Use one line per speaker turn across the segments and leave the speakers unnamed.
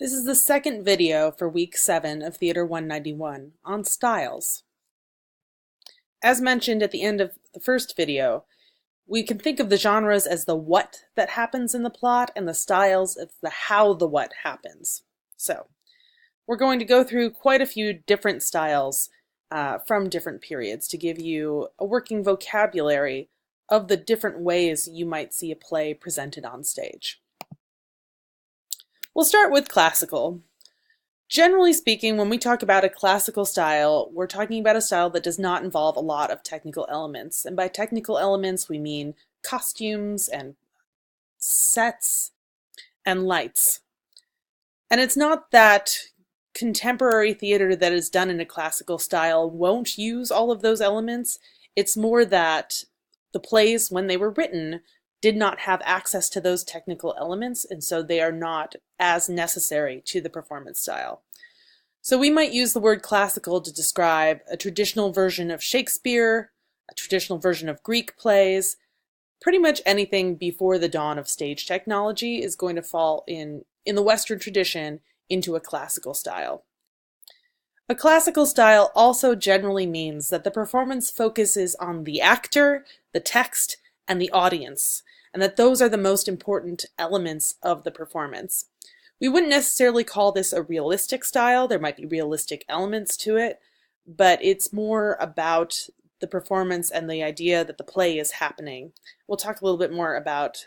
This is the second video for week 7 of Theater 191 on styles. As mentioned at the end of the first video, we can think of the genres as the what that happens in the plot and the styles as the how the what happens. So, we're going to go through quite a few different styles from different periods to give you a working vocabulary of the different ways you might see a play presented on stage. We'll start with classical. Generally speaking, when we talk about a classical style, we're talking about a style that does not involve a lot of technical elements. And by technical elements, we mean costumes and sets and lights. And it's not that contemporary theater that is done in a classical style won't use all of those elements. It's more that the plays, when they were written, did not have access to those technical elements, and so they are not as necessary to the performance style. So we might use the word classical to describe a traditional version of Shakespeare, a traditional version of Greek plays. Pretty much anything before the dawn of stage technology is going to fall in the Western tradition into a classical style. A classical style also generally means that the performance focuses on the actor, the text, and the audience, and that those are the most important elements of the performance. We wouldn't necessarily call this a realistic style. There might be realistic elements to it, but it's more about the performance and the idea that the play is happening. We'll talk a little bit more about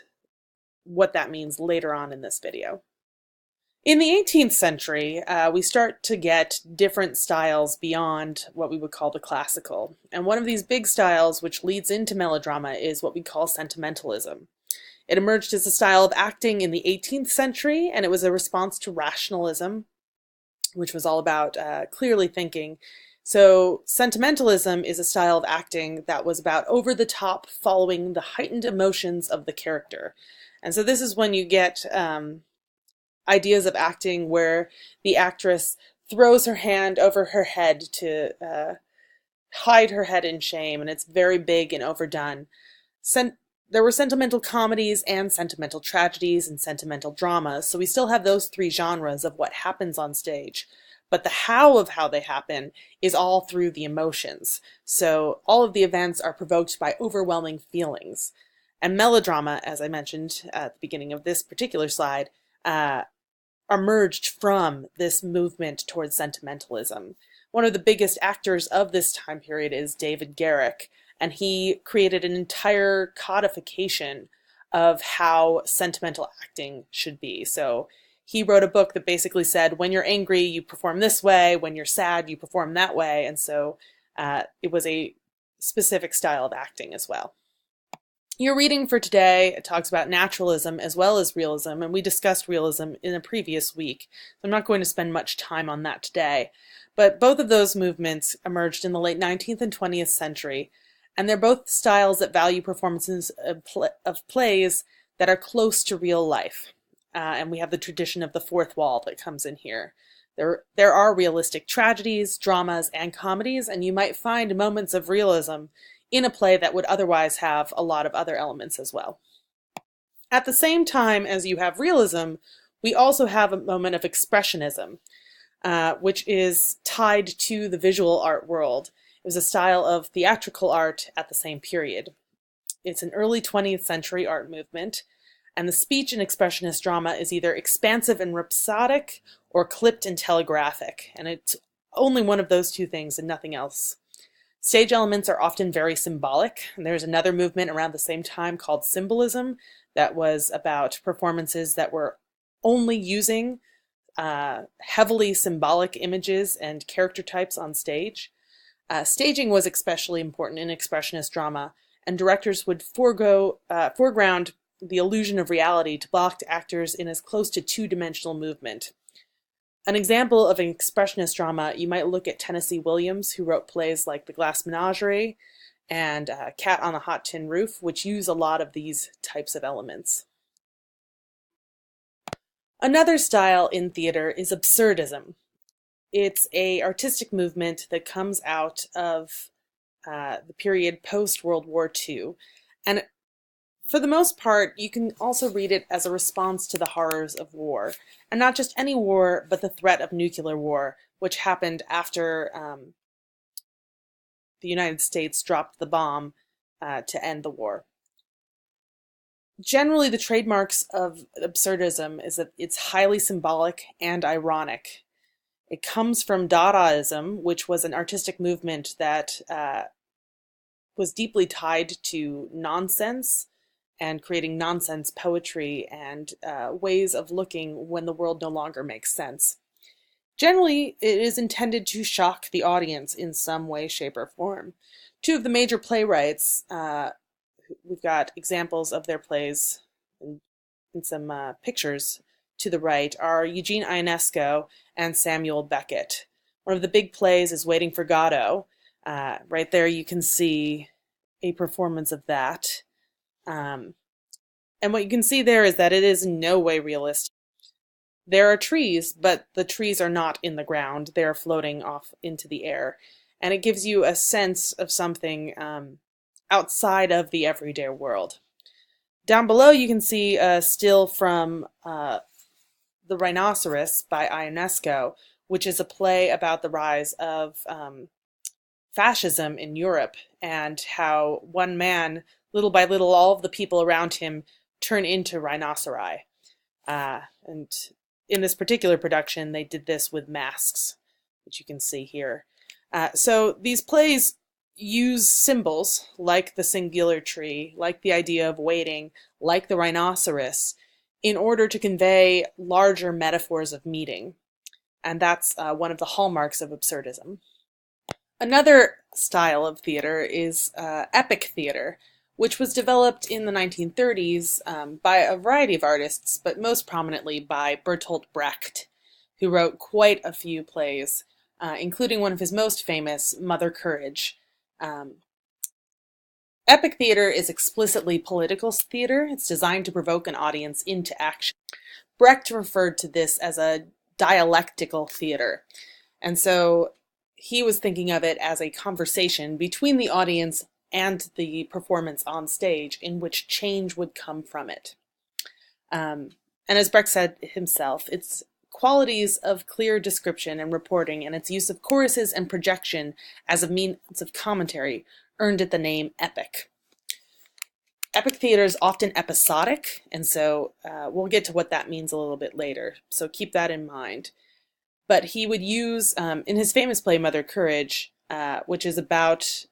what that means later on in this video. In the 18th century, we start to get different styles beyond what we would call the classical. And one of these big styles, which leads into melodrama, is what we call sentimentalism. It emerged as a style of acting in the 18th century, and it was a response to rationalism, which was all about clearly thinking. So sentimentalism is a style of acting that was about over the top, following the heightened emotions of the character. And so this is when you get ideas of acting where the actress throws her hand over her head to hide her head in shame, and it's very big and overdone. There were sentimental comedies and sentimental tragedies and sentimental dramas, so we still have those three genres of what happens on stage. But the how of how they happen is all through the emotions. So all of the events are provoked by overwhelming feelings. And melodrama, as I mentioned at the beginning of this particular slide, emerged from this movement towards sentimentalism. One of the biggest actors of this time period is David Garrick, and he created an entire codification of how sentimental acting should be. So he wrote a book that basically said, when you're angry, you perform this way, when you're sad, you perform that way, and so it was a specific style of acting as well. Your reading for today talks about naturalism as well as realism, and we discussed realism in a previous week. So I'm not going to spend much time on that today. But both of those movements emerged in the late 19th and 20th century, and they're both styles that value performances of plays that are close to real life. And we have the tradition of the fourth wall that comes in here. There are realistic tragedies, dramas, and comedies, and you might find moments of realism in a play that would otherwise have a lot of other elements as well. At the same time as you have realism, we also have a moment of expressionism, which is tied to the visual art world. It was a style of theatrical art at the same period. It's an early 20th century art movement, and the speech in expressionist drama is either expansive and rhapsodic or clipped and telegraphic, and it's only one of those two things and nothing else. Stage elements are often very symbolic, and there's another movement around the same time called symbolism that was about performances that were only using heavily symbolic images and character types on stage. Staging was especially important in expressionist drama, and directors would foreground the illusion of reality to block actors in as close to two-dimensional movement. An example of an expressionist drama, you might look at Tennessee Williams, who wrote plays like The Glass Menagerie and Cat on the Hot Tin Roof, which use a lot of these types of elements. Another style in theater is absurdism. It's an artistic movement that comes out of the period post-World War II. And For the most part, you can also read it as a response to the horrors of war, and not just any war, but the threat of nuclear war, which happened after the United States dropped the bomb to end the war. Generally, the trademarks of absurdism is that it's highly symbolic and ironic. It comes from Dadaism, which was an artistic movement that was deeply tied to nonsense and creating nonsense poetry and ways of looking when the world no longer makes sense. Generally, it is intended to shock the audience in some way, shape, or form. Two of the major playwrights, we've got examples of their plays in some pictures to the right, are Eugene Ionesco and Samuel Beckett. One of the big plays is Waiting for Godot. Right there you can see a performance of that. And what you can see there is that it is in no way realistic. There are trees, but the trees are not in the ground. They are floating off into the air. And it gives you a sense of something outside of the everyday world. Down below you can see a still from The Rhinoceros by Ionesco, which is a play about the rise of fascism in Europe and how one man, little by little, all of the people around him turn into rhinoceri. And in this particular production, they did this with masks, which you can see here. So these plays use symbols like the singular tree, like the idea of waiting, like the rhinoceros, in order to convey larger metaphors of meaning. And that's one of the hallmarks of absurdism. Another style of theater is epic theater, which was developed in the 1930s by a variety of artists, but most prominently by Bertolt Brecht, who wrote quite a few plays, including one of his most famous, Mother Courage. Epic theater is explicitly political theater. It's designed to provoke an audience into action. Brecht referred to this as a dialectical theater, and so he was thinking of it as a conversation between the audience and the performance on stage in which change would come from it. And as Brecht said himself, its qualities of clear description and reporting and its use of choruses and projection as a means of commentary earned it the name epic. Epic theater is often episodic, and so we'll get to what that means a little bit later, so keep that in mind. But he would use, in his famous play Mother Courage, which is about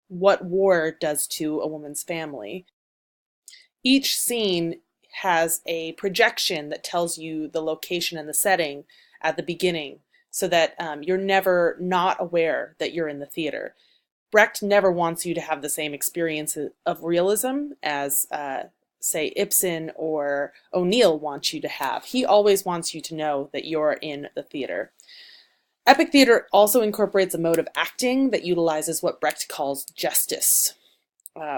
what war does to a woman's family, each scene has a projection that tells you the location and the setting at the beginning, so that you're never not aware that you're in the theater. Brecht never wants you to have the same experience of realism as, say, Ibsen or O'Neill wants you to have. He always wants you to know that you're in the theater. Epic theater also incorporates a mode of acting that utilizes what Brecht calls gestus,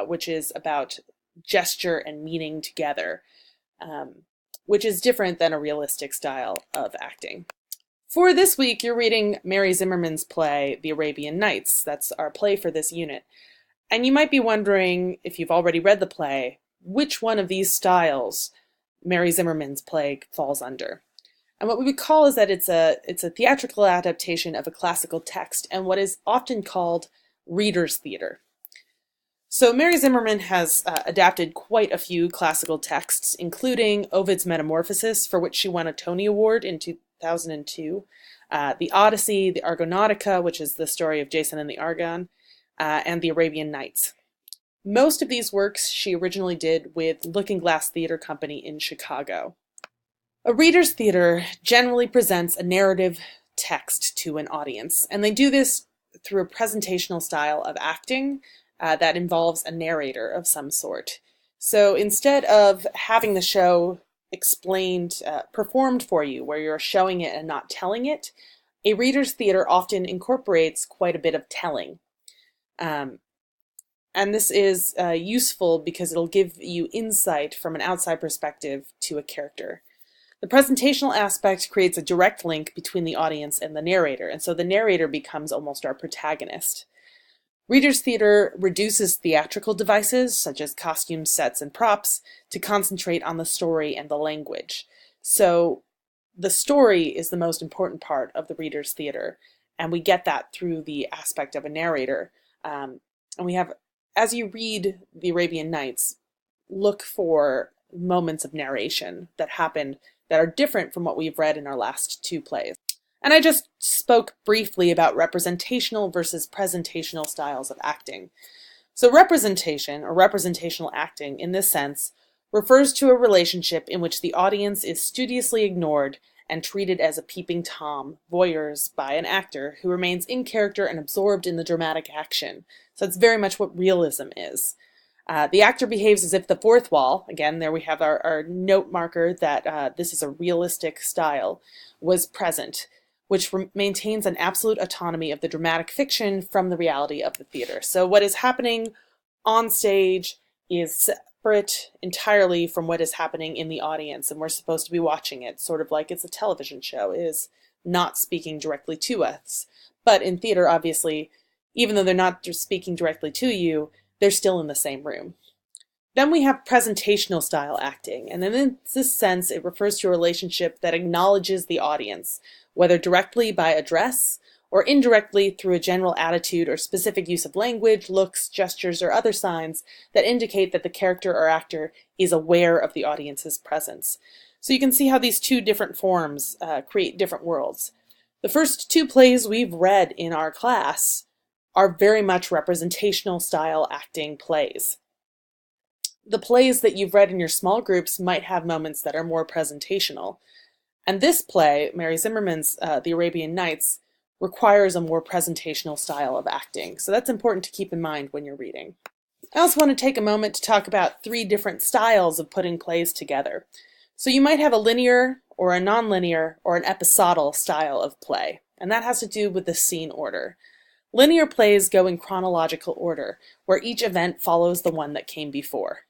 which is about gesture and meaning together, which is different than a realistic style of acting. For this week, you're reading Mary Zimmerman's play, The Arabian Nights. That's our play for this unit. And you might be wondering, if you've already read the play, which one of these styles Mary Zimmerman's play falls under. And what we would call is that it's a theatrical adaptation of a classical text and what is often called reader's theater. So Mary Zimmerman has adapted quite a few classical texts, including Ovid's Metamorphoses, for which she won a Tony Award in 2002, the Odyssey, the Argonautica, which is the story of Jason and the Argon, and the Arabian Nights. Most of these works she originally did with Looking Glass Theater Company in Chicago. A reader's theater generally presents a narrative text to an audience, and they do this through a presentational style of acting that involves a narrator of some sort. So instead of having the show explained, performed for you, where you're showing it and not telling it, a reader's theater often incorporates quite a bit of telling. And this is useful because it'll give you insight from an outside perspective to a character. The presentational aspect creates a direct link between the audience and the narrator, and so the narrator becomes almost our protagonist. Reader's theater reduces theatrical devices, such as costumes, sets, and props, to concentrate on the story and the language. So the story is the most important part of the reader's theater, and we get that through the aspect of a narrator. And we have, as you read The Arabian Nights, look for moments of narration that happen that are different from what we've read in our last two plays. And I just spoke briefly about representational versus presentational styles of acting. So representation, or representational acting in this sense, refers to a relationship in which the audience is studiously ignored and treated as a peeping Tom, voyeurs by an actor who remains in character and absorbed in the dramatic action. So it's very much what realism is. The actor behaves as if the fourth wall, again, there we have our note marker that this is a realistic style, was present, which maintains an absolute autonomy of the dramatic fiction from the reality of the theater. So what is happening on stage is separate entirely from what is happening in the audience, and we're supposed to be watching it, sort of like it's a television show, is not speaking directly to us. But in theater, obviously, even though they're not just speaking directly to you, they're still in the same room. Then we have presentational style acting, and in this sense, it refers to a relationship that acknowledges the audience, whether directly by address or indirectly through a general attitude or specific use of language, looks, gestures, or other signs that indicate that the character or actor is aware of the audience's presence. So you can see how these two different forms create different worlds. The first two plays we've read in our class are very much representational style acting plays. The plays that you've read in your small groups might have moments that are more presentational. And this play, Mary Zimmerman's The Arabian Nights, requires a more presentational style of acting. So that's important to keep in mind when you're reading. I also want to take a moment to talk about three different styles of putting plays together. So you might have a linear or a nonlinear or an episodal style of play, and that has to do with the scene order. Linear plays go in chronological order, where each event follows the one that came before.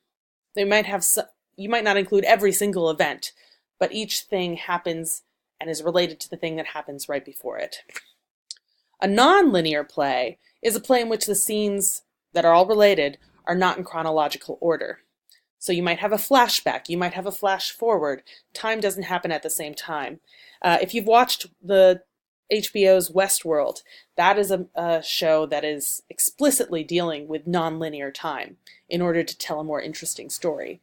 You might not include every single event, but each thing happens and is related to the thing that happens right before it. A non-linear play is a play in which the scenes that are all related are not in chronological order. So you might have a flashback, you might have a flash forward. Time doesn't happen at the same time. If you've watched the HBO's Westworld, that is a show that is explicitly dealing with non-linear time in order to tell a more interesting story.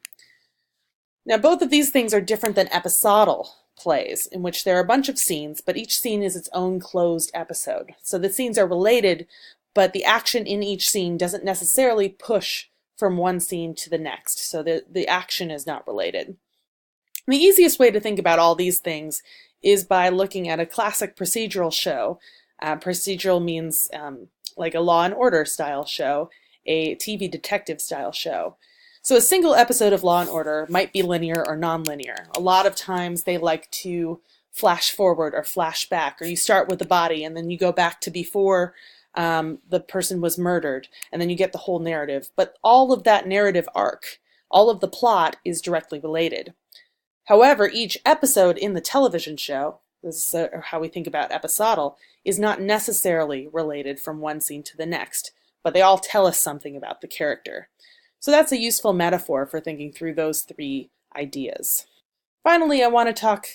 Now, both of these things are different than episodal plays, in which there are a bunch of scenes, but each scene is its own closed episode. So the scenes are related, but the action in each scene doesn't necessarily push from one scene to the next, so the action is not related. The easiest way to think about all these things is by looking at a classic procedural show. Procedural means like a Law and Order style show, a TV detective style show. So a single episode of Law and Order might be linear or non-linear. A lot of times they like to flash forward or flash back, or you start with the body and then you go back to before the person was murdered, and then you get the whole narrative. But all of that narrative arc, all of the plot is directly related. However, each episode in the television show, this is how we think about episodal, is not necessarily related from one scene to the next, but they all tell us something about the character. So that's a useful metaphor for thinking through those three ideas. Finally, I want to talk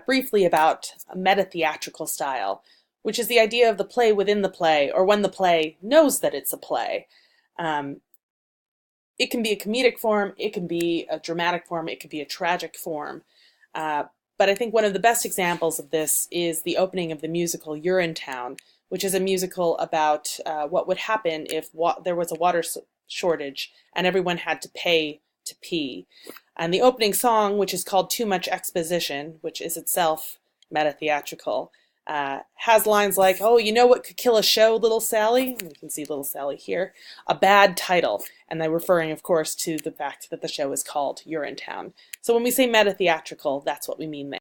briefly about a meta-theatrical style, which is the idea of the play within the play, or when the play knows that it's a play. It can be a comedic form, it can be a dramatic form, it can be a tragic form. But I think one of the best examples of this is the opening of the musical Urinetown, which is a musical about what would happen if there was a water shortage and everyone had to pay to pee. And the opening song, which is called Too Much Exposition, which is itself meta-theatrical, has lines like, "Oh, you know what could kill a show, Little Sally?" You can see Little Sally here. A bad title. And they're referring, of course, to the fact that the show is called Urinetown. So when we say meta-theatrical, that's what we mean there.